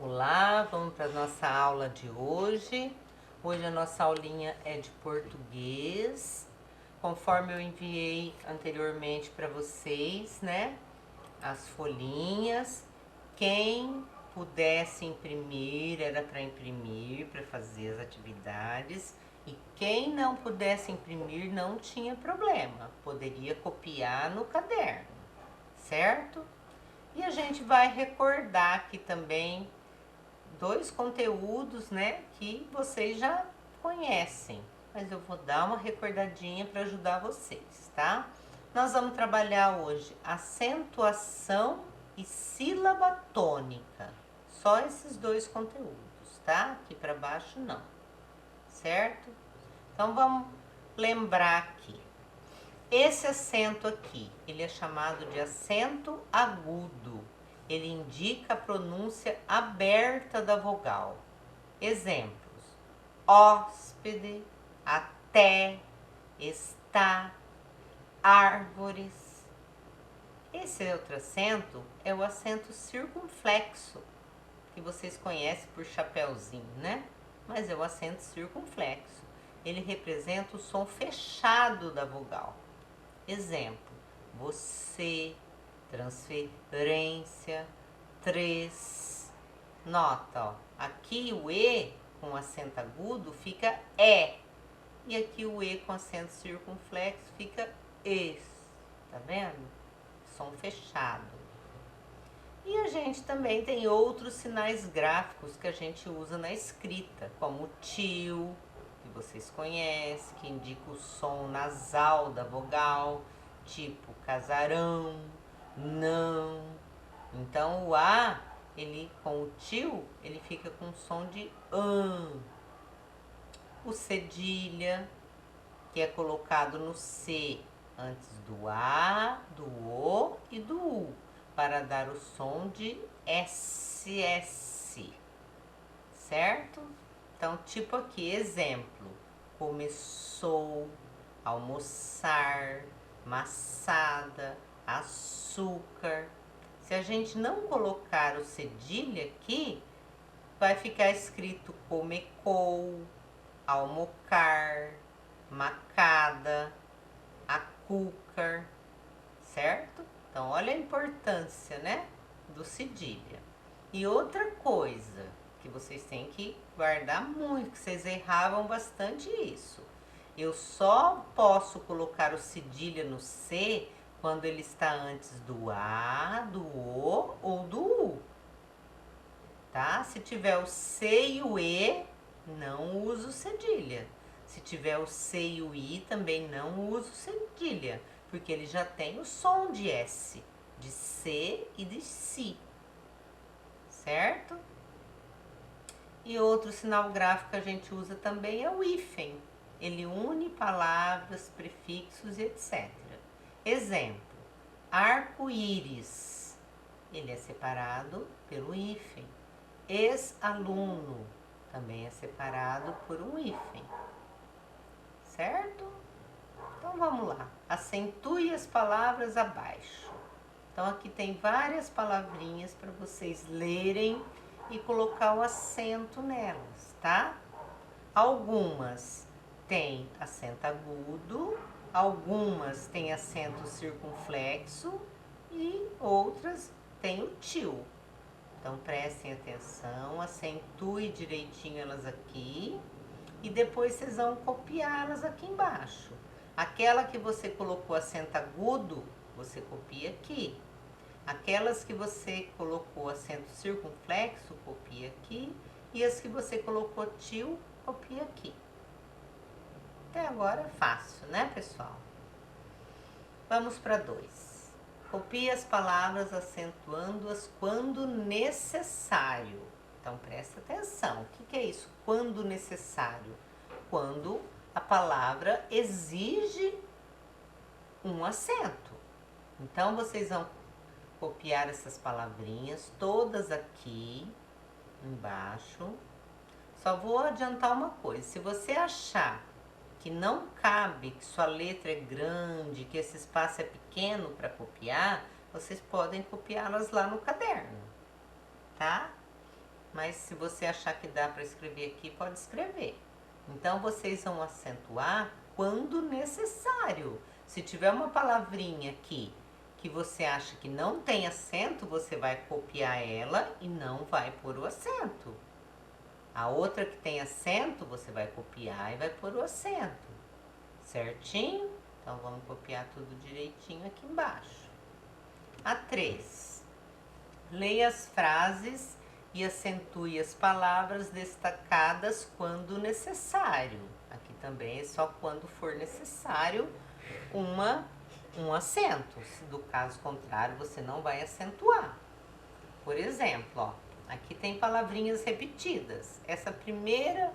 Olá, vamos para a nossa aula de hoje. Hoje a nossa aulinha é de português, conforme eu enviei anteriormente para vocês, né? As folhinhas. Quem pudesse imprimir, era para imprimir, para fazer as atividades. E quem não pudesse imprimir, não tinha problema, poderia copiar no caderno, certo? E a gente vai recordar aqui também dois conteúdos, né, que vocês já conhecem, mas eu vou dar uma recordadinha para ajudar vocês, tá? Nós vamos trabalhar hoje acentuação e sílaba tônica. Só esses dois conteúdos, tá? Aqui para baixo não. Certo? Então vamos lembrar aqui. Esse acento aqui, ele é chamado de acento agudo. Ele indica a pronúncia aberta da vogal. Exemplos: hóspede, até, está, árvores. Esse outro acento é o acento circunflexo, que vocês conhecem por chapéuzinho, né? Mas é o acento circunflexo. Ele representa o som fechado da vogal. Exemplo: você, transferência, três. Nota, ó, aqui o E com acento agudo fica E. E aqui o E com acento circunflexo fica ES. Tá vendo? Som fechado. E a gente também tem outros sinais gráficos que a gente usa na escrita, como o tio, que vocês conhecem, que indica o som nasal da vogal, tipo casarão, não. Então o A, ele com o tio, ele fica com som de an. O cedilha, que é colocado no C antes do A, do O e do U, para dar o som de SS, certo? Então, tipo aqui, exemplo: começou, almoçar, maçada, açúcar. Se a gente não colocar o cedilha aqui, vai ficar escrito comecou, almocar, macada, açúcar, certo? Então, olha a importância, né, do cedilha. E outra coisa que vocês têm que guardar muito, que vocês erravam bastante isso. Eu só posso colocar o cedilha no C quando ele está antes do A, do O ou do U. Tá? Se tiver o C e o E, não uso cedilha. Se tiver o C e o I, também não uso cedilha, porque ele já tem o som de S, de C e de Si, certo? E outro sinal gráfico que a gente usa também é o hífen. Ele une palavras, prefixos e etc. Exemplo: arco-íris. Ele é separado pelo hífen. Ex-aluno também é separado por um hífen, certo? Então vamos lá, acentue as palavras abaixo. Então aqui tem várias palavrinhas para vocês lerem e colocar o acento nelas, tá? Algumas têm acento agudo, algumas têm acento circunflexo e outras têm o tio. Então prestem atenção, acentue direitinho elas aqui e depois vocês vão copiá-las aqui embaixo. Aquela que você colocou acento agudo, você copia aqui. Aquelas que você colocou acento circunflexo, copia aqui. E as que você colocou tio, copia aqui. Até agora é fácil, né, pessoal? Vamos para 2. Copie as palavras acentuando-as quando necessário. Então, presta atenção. O que é isso? Quando necessário? Quando a palavra exige um acento. Então, vocês vão copiar essas palavrinhas todas aqui embaixo. Só vou adiantar uma coisa. Se você achar que não cabe, que sua letra é grande, que esse espaço é pequeno para copiar, vocês podem copiá-las lá no caderno, tá? mas se você achar que dá para escrever aqui, pode escrever. Então, vocês vão acentuar quando necessário. Se tiver uma palavrinha aqui que você acha que não tem acento, você vai copiar ela e não vai pôr o acento. A outra que tem acento, você vai copiar e vai pôr o acento. Certinho? Então, vamos copiar tudo direitinho aqui embaixo. A 3. Leia as frases e acentue as palavras destacadas quando necessário. Aqui também é só quando for necessário um acento. Do caso contrário, você não vai acentuar. Por exemplo, ó, aqui tem palavrinhas repetidas. Essa primeira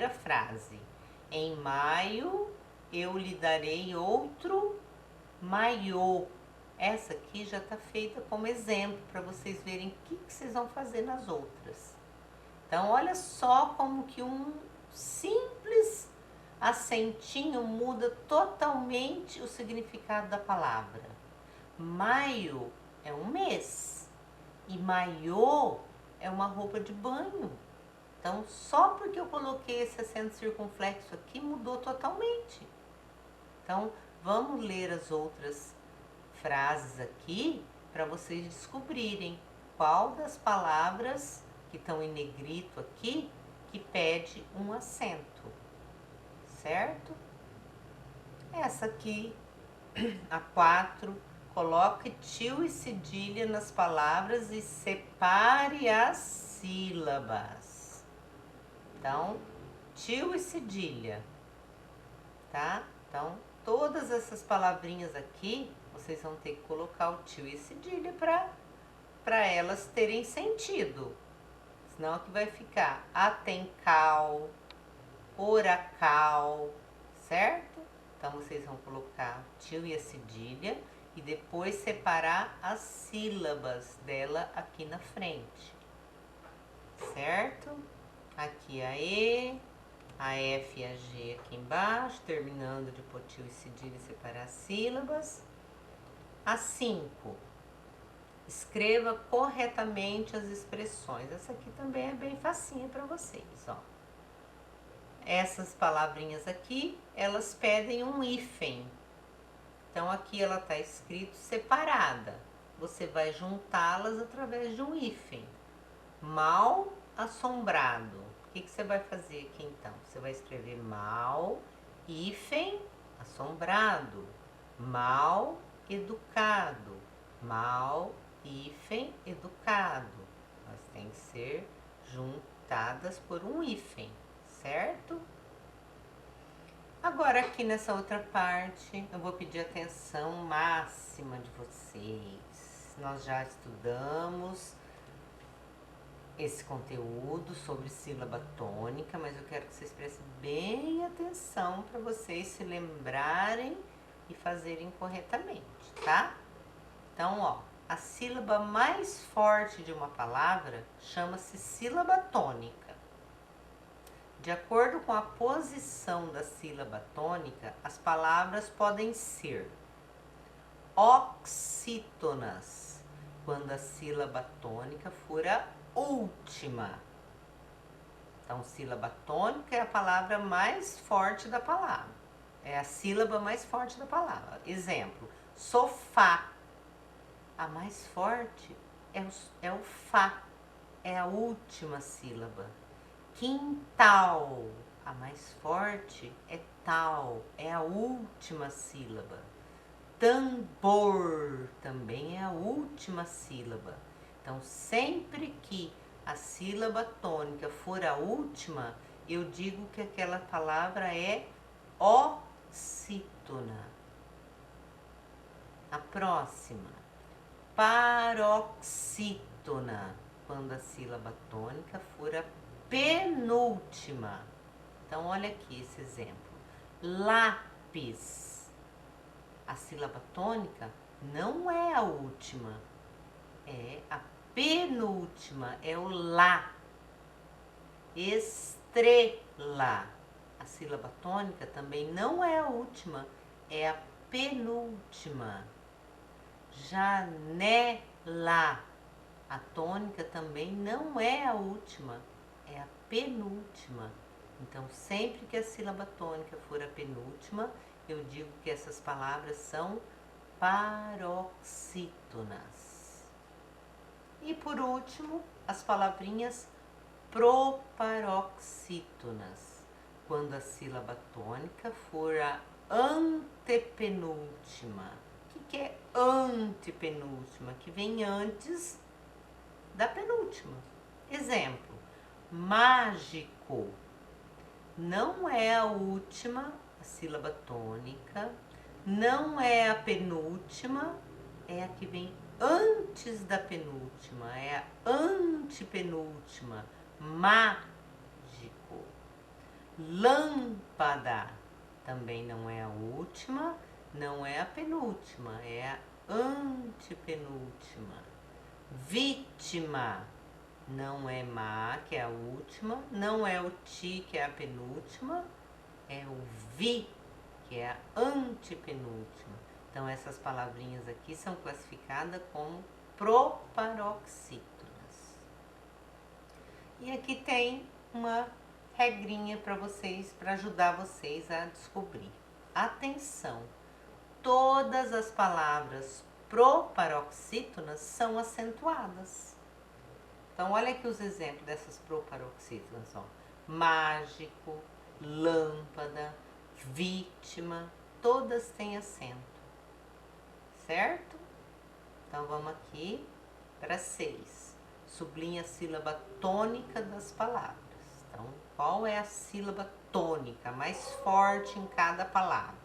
frase. Em maio eu lhe darei outro maiô. Essa aqui já está feita como exemplo para vocês verem o que vocês vão fazer nas outras. Então, olha só como que um simples acentinho muda totalmente o significado da palavra. Maio é um mês e maiô é uma roupa de banho. Então, só porque eu coloquei esse acento circunflexo aqui, mudou totalmente. Então, vamos ler as outras frases aqui para vocês descobrirem qual das palavras que estão em negrito aqui que pede um acento, certo? Essa aqui, a 4, coloque tio e cedilha nas palavras e separe as sílabas. Então, tio e cedilha, tá? Então, todas essas palavrinhas aqui, vocês vão ter que colocar o tio e cedilha para elas terem sentido. Senão aqui vai ficar atencal, oracal, certo? Então, vocês vão colocar o tio e a cedilha e depois separar as sílabas dela aqui na frente, certo? Aqui a E, a F e a G aqui embaixo, terminando de pôr tio e cedilha e separar as sílabas. A 5, escreva corretamente as expressões. Essa aqui também é bem facinha para vocês, ó. Essas palavrinhas aqui, elas pedem um hífen. Então, aqui ela está escrito separada. Você vai juntá-las através de um hífen. Mal assombrado. O que você vai fazer aqui, então? Você vai escrever mal, hífen, assombrado. Mal educado. Mal, hífen, educado. Elas têm que ser juntadas por um hífen, certo? Agora, aqui nessa outra parte, eu vou pedir atenção máxima de vocês. Nós já estudamos esse conteúdo sobre sílaba tônica, mas eu quero que vocês prestem bem atenção para vocês se lembrarem e fazerem corretamente, tá? Então, ó, a sílaba mais forte de uma palavra chama-se sílaba tônica. De acordo com a posição da sílaba tônica, as palavras podem ser oxítonas, quando a sílaba tônica for a última. Então, sílaba tônica é a palavra mais forte da palavra. É a sílaba mais forte da palavra. Exemplo, sofá. A mais forte é o fá, é a última sílaba. Quintal, a mais forte é tal, é a última sílaba. Tambor, também é a última sílaba. Então, sempre que a sílaba tônica for a última, eu digo que aquela palavra é oxítona. A próxima, paroxítona, quando a sílaba tônica for a penúltima. Então, olha aqui esse exemplo. Lápis. A sílaba tônica não é a última, é a penúltima, é o lá. Estrela. A sílaba tônica também não é a última, é a penúltima. Janela. A tônica também não é a última, é a penúltima. Então, sempre que a sílaba tônica for a penúltima, eu digo que essas palavras são paroxítonas. E por último, as palavrinhas proparoxítonas, quando a sílaba tônica for a antepenúltima. O que é antepenúltima? Que vem antes da penúltima. Exemplo, mágico. Não é a última, a sílaba tônica, não é a penúltima, é a que vem antes da penúltima, é a antepenúltima. Mágico. Lâmpada também não é a última, não é a penúltima, é a antepenúltima. Vítima não é má, que é a última, não é o ti, que é a penúltima, é o vi, que é a antepenúltima. Então, essas palavrinhas aqui são classificadas como proparoxítonas. E aqui tem uma regrinha para vocês, para ajudar vocês a descobrir. Atenção! Todas as palavras proparoxítonas são acentuadas. Então, olha aqui os exemplos dessas proparoxítonas. Ó. Mágico, lâmpada, vítima, todas têm acento. Certo? Então, vamos aqui para 6. Sublinha a sílaba tônica das palavras. Então, qual é a sílaba tônica mais forte em cada palavra?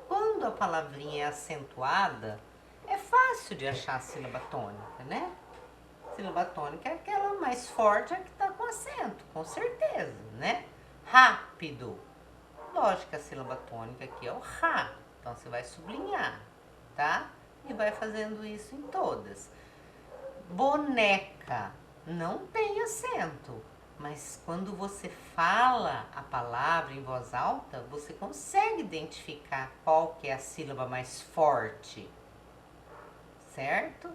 Quando a palavrinha é acentuada, é fácil de achar a sílaba tônica, né? A sílaba tônica é aquela mais forte, a que está com acento, com certeza, né? Rápido. Lógico que a sílaba tônica aqui é o Rá. Então, você vai sublinhar, tá? E vai fazendo isso em todas. Boneca. Não tem acento. Mas quando você fala a palavra em voz alta, você consegue identificar qual que é a sílaba mais forte. Certo?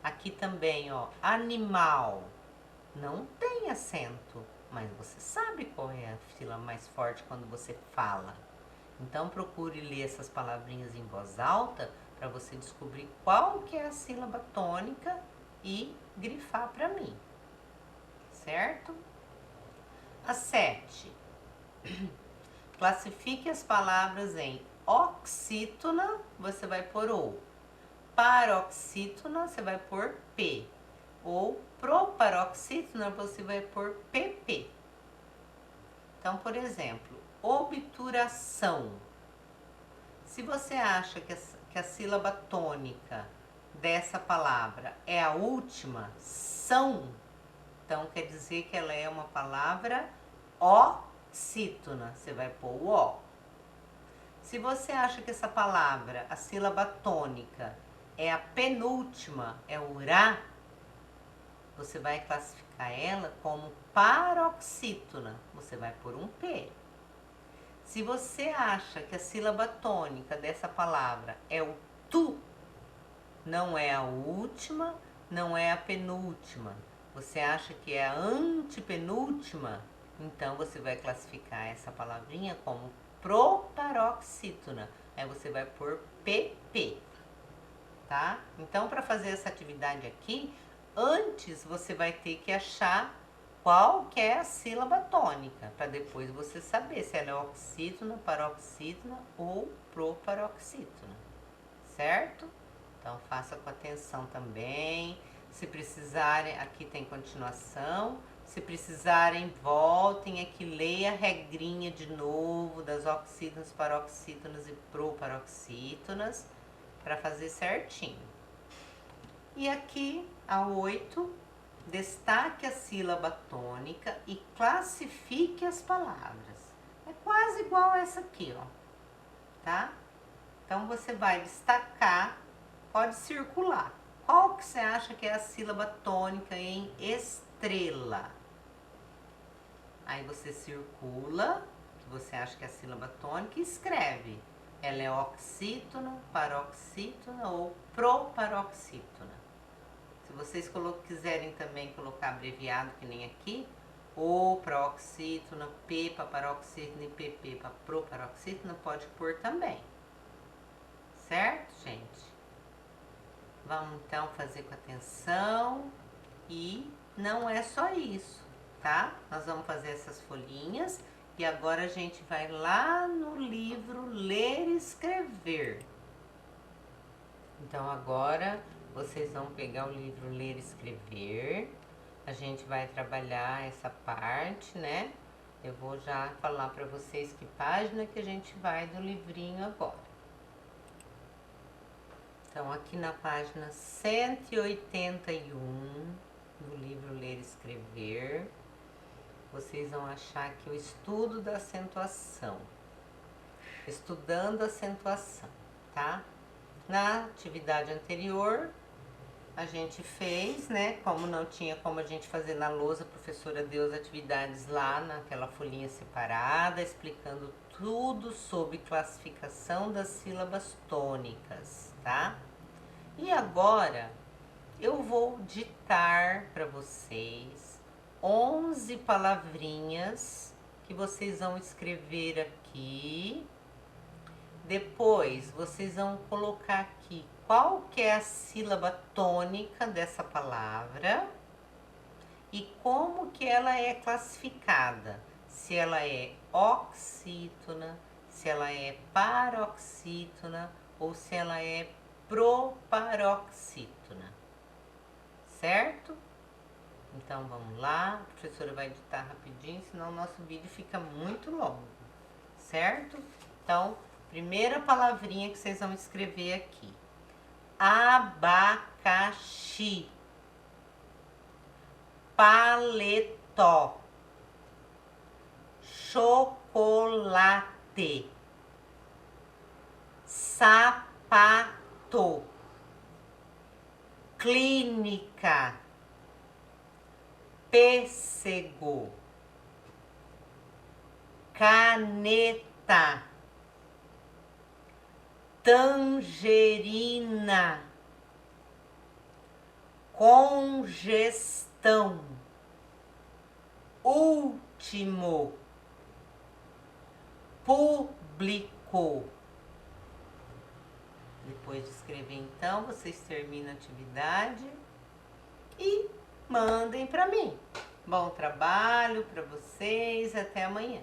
Aqui também, ó, animal. Não tem acento, mas você sabe qual é a sílaba mais forte quando você fala. Então, procure ler essas palavrinhas em voz alta para você descobrir qual que é a sílaba tônica e grifar para mim. Certo? A 7. Classifique as palavras em oxítona, você vai pôr O. Paroxítona, você vai pôr P. Ou proparoxítona, você vai pôr PP. Então, por exemplo, obturação. Se você acha que a sílaba tônica dessa palavra é a última, são, então quer dizer que ela é uma palavra oxítona, você vai pôr o O. Se você acha que essa palavra, a sílaba tônica, é a penúltima, é o Rá, você vai classificar ela como paroxítona, você vai pôr um P. Se você acha que a sílaba tônica dessa palavra é o Tu, não é a última, não é a penúltima, você acha que é a antepenúltima, então você vai classificar essa palavrinha como proparoxítona. Aí você vai pôr PP, tá? Então, para fazer essa atividade aqui, antes você vai ter que achar qual que é a sílaba tônica, para depois você saber se ela é oxítona, paroxítona ou proparoxítona, certo? Então, faça com atenção também. Se precisarem, aqui tem continuação. Se precisarem, voltem aqui, leia a regrinha de novo das oxítonas, paroxítonas e proparoxítonas para fazer certinho. E aqui, a 8, destaque a sílaba tônica e classifique as palavras. É quase igual a essa aqui, ó, tá? Então, você vai destacar, pode circular. Qual que você acha que é a sílaba tônica em estrela? Aí você circula, que você acha que é a sílaba tônica, e escreve. Ela é oxítona, paroxítona ou proparoxítona. Se vocês quiserem também colocar abreviado, que nem aqui, O paroxítona, P para paroxítona e PP para proparoxítona, pode pôr também. Certo, gente? Vamos então fazer com atenção. E não é só isso, tá? Nós vamos fazer essas folhinhas e agora a gente vai lá no livro Ler e Escrever. Então agora vocês vão pegar o livro Ler e Escrever. A gente vai trabalhar essa parte, né? Eu vou já falar para vocês que página que a gente vai do livrinho agora. Então, aqui na página 181 do livro Ler e Escrever, vocês vão achar aqui o estudo da acentuação. Estudando a acentuação, tá? Na atividade anterior, a gente fez, né? Como não tinha como a gente fazer na lousa, a professora deu as atividades lá naquela folhinha separada, explicando tudo sobre classificação das sílabas tônicas, tá? E agora eu vou ditar para vocês 11 palavrinhas que vocês vão escrever aqui. Depois vocês vão colocar aqui qual que é a sílaba tônica dessa palavra e como que ela é classificada. Se ela é oxítona, se ela é paroxítona ou se ela é proparoxítona. Certo? Então vamos lá, a professora vai editar rapidinho, senão o nosso vídeo fica muito longo. Certo? Então, primeira palavrinha que vocês vão escrever aqui: abacaxi, paletó, chocolate, sapato, clínica, pêssego, caneta, tangerina, congestão, último, público. Depois de escrever, então, vocês terminam a atividade e mandem para mim. Bom trabalho para vocês, até amanhã.